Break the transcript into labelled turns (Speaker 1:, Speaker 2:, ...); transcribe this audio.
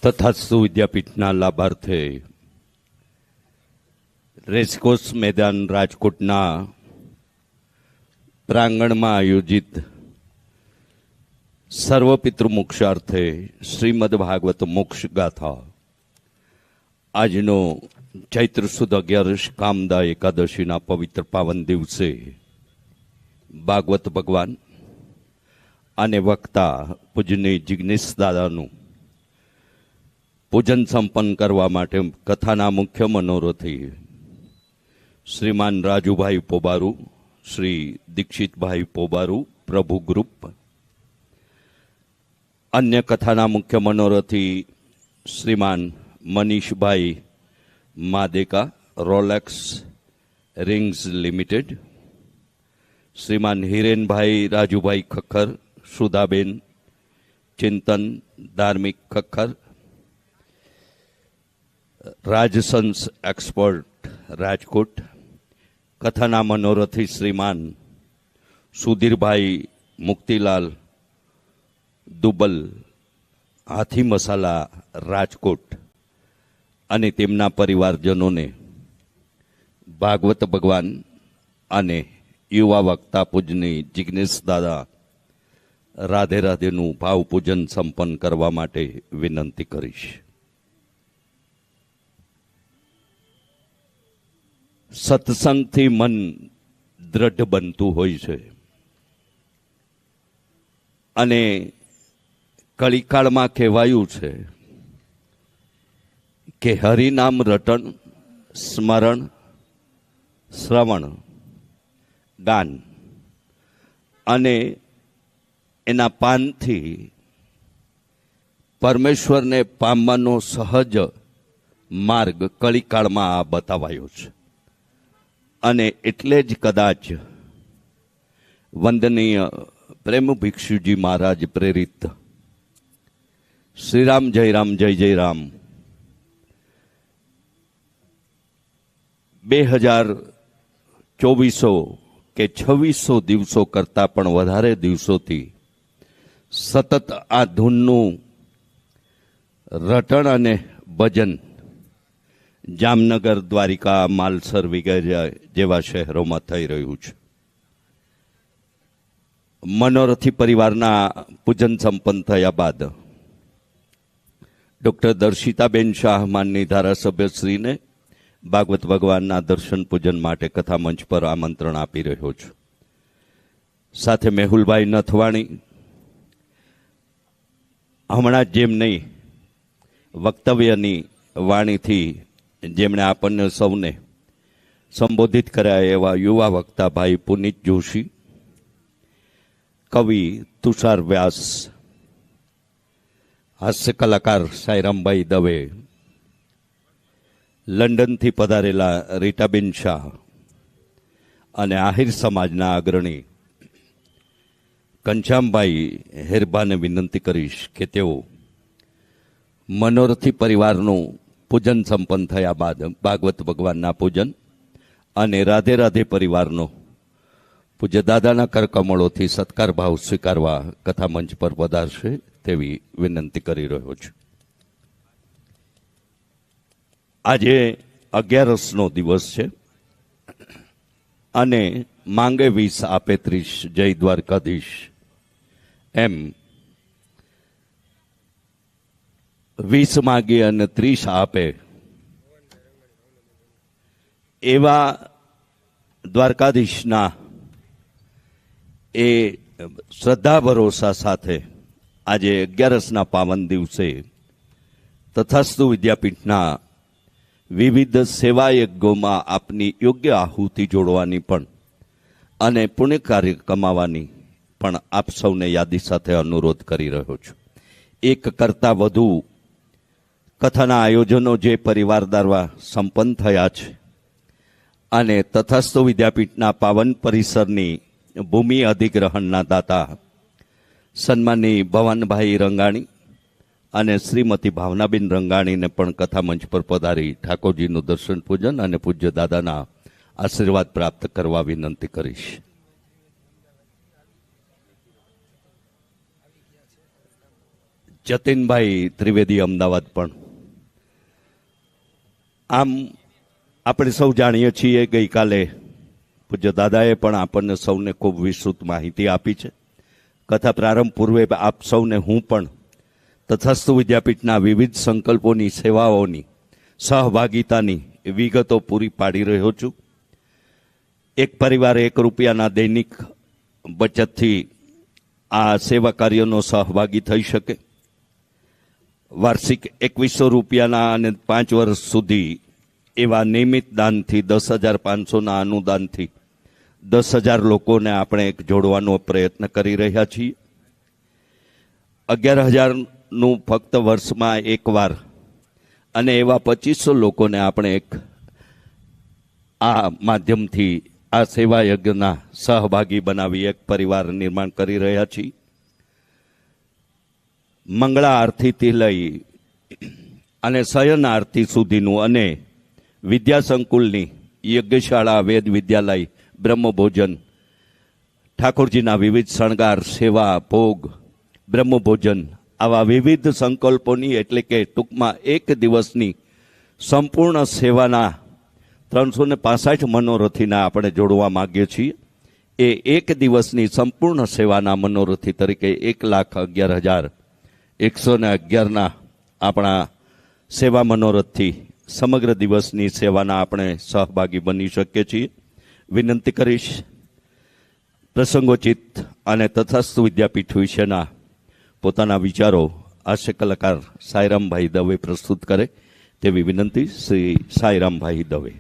Speaker 1: તથાસ્તુ વિદ્યાપીઠના લાભાર્થે racecourse મેદાન રાજકોટના પ્રાંગણમાં આયોજિત સર્વપિતૃ મોક્ષાર્થે શ્રીમદ ભાગવત મોક્ષ ગાથા આજનો ચૈત્ર સુદ 11 કામદા એકાદશીના પવિત્ર પાવન દિવસે ભાગવત ભગવાન અને વક્તા પૂજનીય જિગ્નેશ દાદાનું પૂજન સંપન્ન કરવા માટે કથાના મુખ્ય મનોરથી શ્રીમાન રાજુભાઈ પોબારુ, શ્રી દીક્ષિતભાઈ પોબારુ, પ્રભુ ગ્રુપ, અન્ય કથાના મુખ્ય મનોરથી શ્રીમાન મનીષભાઈ માદેકા, રોલેક્સ રિંગ્સ લિમિટેડ, શ્રીમાન હિરેનભાઈ રાજુભાઈ ખખ્ખર, સુધાબેન ચિંતન ધાર્મિક ખખ્ખર, રાજસંસ એક્સપર્ટ રાજકોટ, કથાના મનોરથી શ્રીમાન સુધીરભાઈ મુક્તિલાલ દુબલ, હાથી મસાલા રાજકોટ, અને તેમના પરિવારજનોને ભાગવત ભગવાન અને યુવા વક્તા પૂજની જિગ્નેશ દાદા રાધે રાધેનું ભાવપૂજન સંપન્ન કરવા માટે વિનંતી કરીશ. સત્સંગથી મન દ્રઢ બનતું હોય છે અને કળીકાળમાં કહેવાયું છે કે હરિનામ રટણ, સ્મરણ, શ્રવણ, ગાન અને એના પાનથી પરમેશ્વરને પામવાનો સહજ માર્ગ કળીકાળમાં આ બતાવાયો છે. અને એટલે જ કદાચ વંદનીય પ્રેમ ભિક્ષુજી મહારાજ પ્રેરિત શ્રીરામ જય રામ જય જય રામ 2024 કે 2600 દિવસો કરતાં પણ વધારે દિવસોથી સતત આ ધૂનનું રટણ અને ભજન જામનગર, દ્વારિકા, માલસર વગેરે જેવા શહેરોમાં થઈ રહ્યું છે. મનોરથી પરિવારના પૂજન સંપન્ન થયા બાદ ડૉક્ટર દર્શિતાબેન શાહ માનની ધારાસભ્યશ્રીને ભાગવત ભગવાનના દર્શન પૂજન માટે કથા મંચ પર આમંત્રણ આપી રહ્યો છું. સાથે મેહુલભાઈ નથવાણી હમણાં જેમની વક્તવ્યની વાણીથી જેમણે આપણને સૌને સંબોધિત કર્યા એવા યુવા વક્તા ભાઈ પુનિત જોશી, કવિ તુષાર વ્યાસ, હાસ્ય કલાકાર સાયરામભાઈ દવે, લંડનથી પધારેલા રીટાબેન શાહ અને આહિર સમાજના અગ્રણી ઘનશ્યામભાઈ હેરબાને વિનંતી કરીશ કે તેઓ મનોરથી પરિવારનું પૂજન સંપન્ન થયા બાદ ભાગવત ભગવાનના પૂજન અને રાધે રાધે પરિવારનો પૂજ્ય દાદાના કરકમળોથી સત્કાર ભાવ સ્વીકારવા કથા મંચ પર પધારશે તેવી વિનંતી કરી રહ્યો છું. આજે 11નો દિવસ છે અને માંગે 20 આપે 30, જય દ્વારકાધીશ એમ 20 માગી અને 30 આપે એવા દ્વારકાધીશના એ શ્રદ્ધા ભરોસા સાથે આજે 11ના પાવન દિવસે તથાસ્તુ વિદ્યાપીઠના વિવિધ સેવા યજ્ઞોમાં આપની યોગ્ય આહુતિ જોડવાની પણ અને પુણ્ય કાર્ય કમાવાની પણ આપ સૌને યાદી સાથે અનુરોધ કરી રહ્યો છું. એક કરતાં વધુ કથાના આયોજનો જે પરિવાર દ્વારા સંપન્ન થયા છે અને તથાસ્તુ વિદ્યાપીઠના પાવન પરિસરની ભૂમિ અધિગ્રહણના દાતા સન્માનની ભવાનભાઈ રંગાણી અને શ્રીમતી ભાવનાબેન રંગાણીને પણ કથા મંચ પર પધારી ઠાકોરજીનું દર્શન પૂજન અને પૂજ્ય દાદાના આશીર્વાદ પ્રાપ્ત કરવા વિનંતી કરીશ. જતીનભાઈ ત્રિવેદી અમદાવાદ પણ. આમ આપણે સૌ જાણીએ છીએ, ગઈકાલે પૂજ્ય દાદાએ પણ આપણને સૌને ખૂબ વિસ્તૃત માહિતી આપી છે. કથા પ્રારંભ પૂર્વે આપ સૌને હું પણ તથાસ્તુ વિદ્યાપીઠના વિવિધ સંકલ્પોની સેવાઓની સહભાગિતાની વિગતો પૂરી પાડી રહ્યો છું. એક પરિવાર ₹1 દૈનિક બચતથી આ સેવા કાર્યનો સહભાગી થઈ શકે. વાર્ષિક ₹2100 અને 5 વર્ષ સુધી એવા નિયમિત દાનથી 10,500 અનુદાનથી 10,000 લોકોને આપણે એક જોડવાનો પ્રયત્ન કરી રહ્યા છીએ. 11,000નું ફક્ત વર્ષમાં એકવાર અને એવા 2500 લોકોને આપણે એક આ માધ્યમથી આ સેવા યજ્ઞના સહભાગી બનાવી એક પરિવાર નિર્માણ કરી રહ્યા છીએ. મંગળા આરતીથી લઈ અને શયન આરતી સુધીનું અને વિદ્યા સંકુલની યજ્ઞશાળા, વેદ વિદ્યાલય, બ્રહ્મભોજન, ઠાકોરજીના વિવિધ શણગાર, સેવા, ભોગ, બ્રહ્મભોજન, આવા વિવિધ સંકલ્પોની એટલે કે ટૂંકમાં એક દિવસની સંપૂર્ણ સેવાના 365 મનોરથીના આપણે જોડવા માગીએ છીએ. એ એક દિવસની સંપૂર્ણ સેવાના મનોરથી તરીકે 1,11,111ના આપણા સેવા મનોરથથી સમગ્ર દિવસની સેવાના આપણે સહભાગી બની શકીએ છીએ. વિનંતી કરીશ, પ્રસંગોચિત અને તથાસ્તુ વિદ્યાપીઠ વિશેના પોતાના વિચારો હાસ્ય કલાકાર સાંઈરામભાઈ દવે પ્રસ્તુત કરે તેવી વિનંતી. શ્રી સાંઈરામભાઈ દવે.